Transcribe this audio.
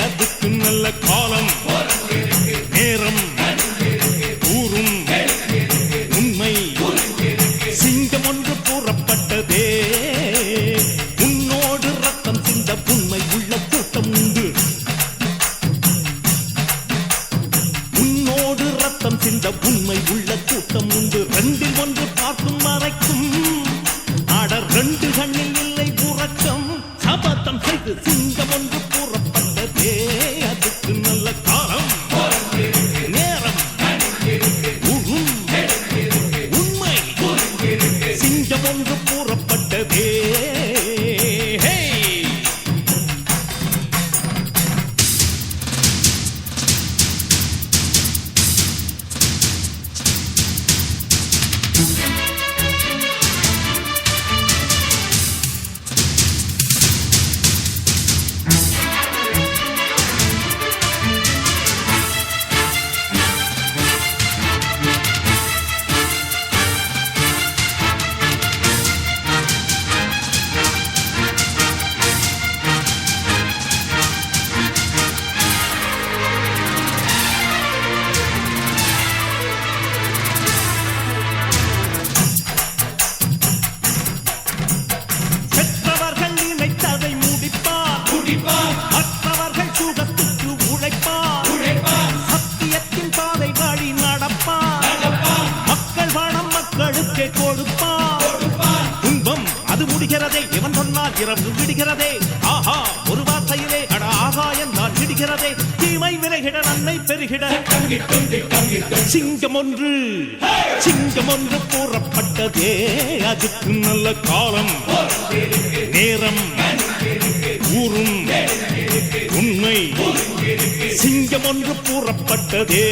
அதுக்கு நல்ல காலம் நேரம் ஊரும் உண்மை சிங்கம் ஒன்று கூறப்பட்டதே உன்னோடு ரத்தம் சிந்த உண்மை உள்ள கூட்டம் உண்டு உன்னோடு ரத்தம் சிந்த உண்மை உள்ள கூட்டம் உண்டு ரெண்டில் ஒன்று பார்க்கும் மறைக்கும் ஆடர் ரெண்டு கண்ணில் இல்லை உறக்கம் சபதம் செய்து சிங்கம் ஒன்று கூறப்பட்டதே அதுக்கு நல்ல காலம் நேரம் ஊரும் உண்மை சிங்கம் ஒன்று கூறப்பட்டதே மற்றவர்கள் சுகத்துக்கு உழைப்பார் சத்தியத்தின் பாதை வழி நடப்பார் மக்கள் பணம் மக்களுக்கே கொடுப்பார் துன்பம் அது முடிகிறதே இவன் சொன்னால் இரவு விடுகிறதே ஆஹா ஒரு வார்த்தையிலே அட ஆகாயம் தான் விடுகிறதே தீமை விலகிட நன்மை பெருகிட சிங்கம் ஒன்று கூறப்பட்டதே அதுக்கு நல்ல காலம் நேரம் ஊரும் உண்மை சிங்கம் ஒன்று கூறப்பட்டதே